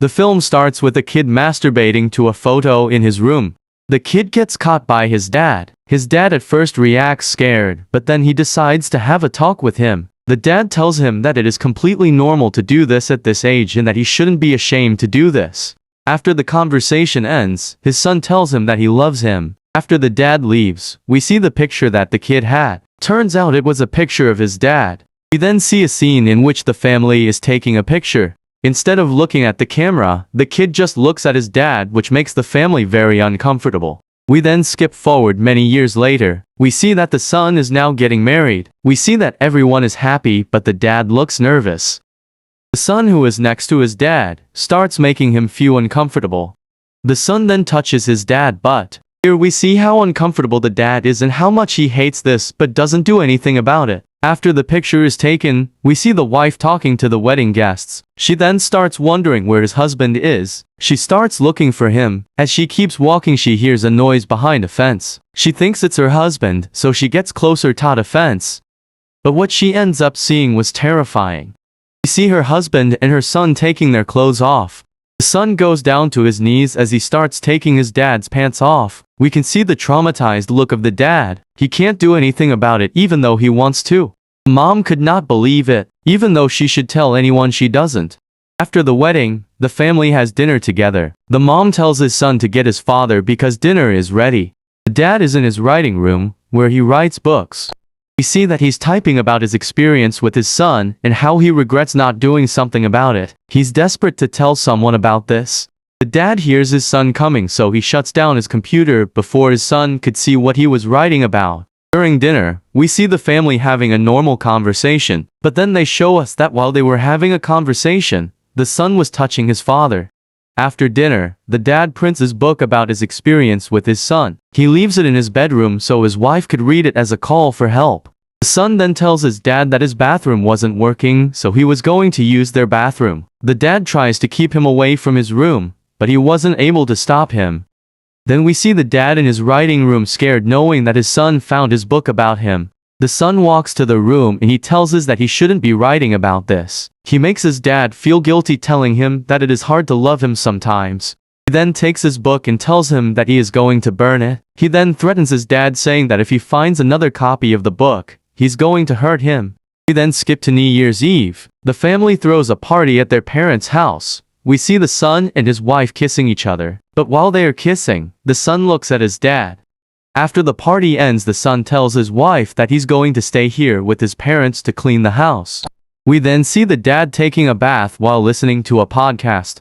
The film starts with a kid masturbating to a photo in his room. The kid gets caught by his dad. His dad at first reacts scared, but then he decides to have a talk with him. The dad tells him that it is completely normal to do this at this age and that he shouldn't be ashamed to do this. After the conversation ends, his son tells him that he loves him. After the dad leaves, we see the picture that the kid had. Turns out it was a picture of his dad. We then see a scene in which the family is taking a picture. Instead of looking at the camera, the kid just looks at his dad, which makes the family very uncomfortable. We then skip forward many years later. We see that the son is now getting married. We see that everyone is happy, but the dad looks nervous. The son, who is next to his dad, starts making him feel uncomfortable. The son then touches his dad, but here we see how uncomfortable the dad is and how much he hates this but doesn't do anything about it. After the picture is taken, we see the wife talking to the wedding guests. She then starts wondering where his husband is. She starts looking for him. As she keeps walking, she hears a noise behind a fence. She thinks it's her husband, so she gets closer to the fence. But what she ends up seeing was terrifying. We see her husband and her son taking their clothes off. The son goes down to his knees as he starts taking his dad's pants off. We can see the traumatized look of the dad. He can't do anything about it even though he wants to. The mom could not believe it, even though she should tell anyone she doesn't. After the wedding, the family has dinner together. The mom tells his son to get his father because dinner is ready. The dad is in his writing room, where he writes books. We see that he's typing about his experience with his son and how he regrets not doing something about it. He's desperate to tell someone about this. The dad hears his son coming, so he shuts down his computer before his son could see what he was writing about. During dinner, we see the family having a normal conversation, but then they show us that while they were having a conversation, the son was touching his father. After dinner, the dad prints his book about his experience with his son. He leaves it in his bedroom so his wife could read it as a call for help. The son then tells his dad that his bathroom wasn't working, so he was going to use their bathroom. The dad tries to keep him away from his room, but he wasn't able to stop him. Then we see the dad in his writing room, scared knowing that his son found his book about him. The son walks to the room and he tells us that he shouldn't be writing about this. He makes his dad feel guilty, telling him that it is hard to love him sometimes. He then takes his book and tells him that he is going to burn it. He then threatens his dad, saying that if he finds another copy of the book, he's going to hurt him. We then skip to New Year's Eve. The family throws a party at their parents' house. We see the son and his wife kissing each other. But while they are kissing, the son looks at his dad. After the party ends, the son tells his wife that he's going to stay here with his parents to clean the house. We then see the dad taking a bath while listening to a podcast.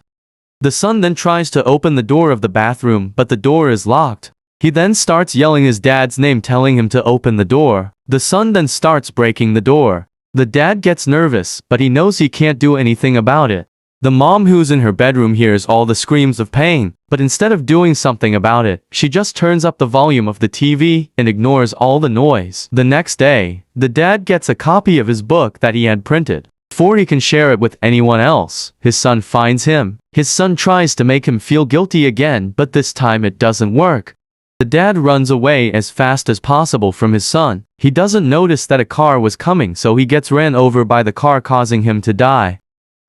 The son then tries to open the door of the bathroom, but the door is locked. He then starts yelling his dad's name, telling him to open the door. The son then starts breaking the door. The dad gets nervous, but he knows he can't do anything about it. The mom, who's in her bedroom, hears all the screams of pain, but instead of doing something about it, she just turns up the volume of the TV and ignores all the noise. The next day, the dad gets a copy of his book that he had printed. Before he can share it with anyone else, his son finds him. His son tries to make him feel guilty again, but this time it doesn't work. The dad runs away as fast as possible from his son. He doesn't notice that a car was coming, so he gets ran over by the car, causing him to die.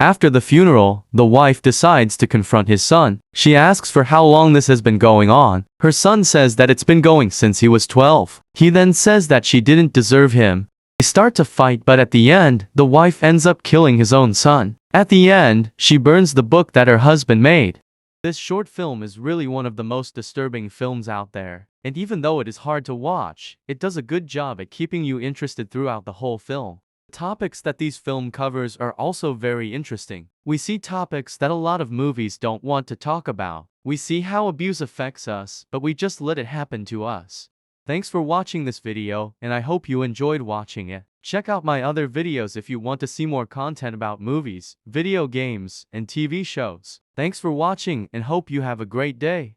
After the funeral, the wife decides to confront his son. She asks for how long this has been going on. Her son says that it's been going since he was 12. He then says that she didn't deserve him. They start to fight, but at the end, the wife ends up killing his own son. At the end, she burns the book that her husband made. This short film is really one of the most disturbing films out there. And even though it is hard to watch, it does a good job at keeping you interested throughout the whole film. The topics that these film covers are also very interesting. We see topics that a lot of movies don't want to talk about. We see how abuse affects us, but we just let it happen to us. Thanks for watching this video, and I hope you enjoyed watching it. Check out my other videos if you want to see more content about movies, video games, and TV shows. Thanks for watching and hope you have a great day.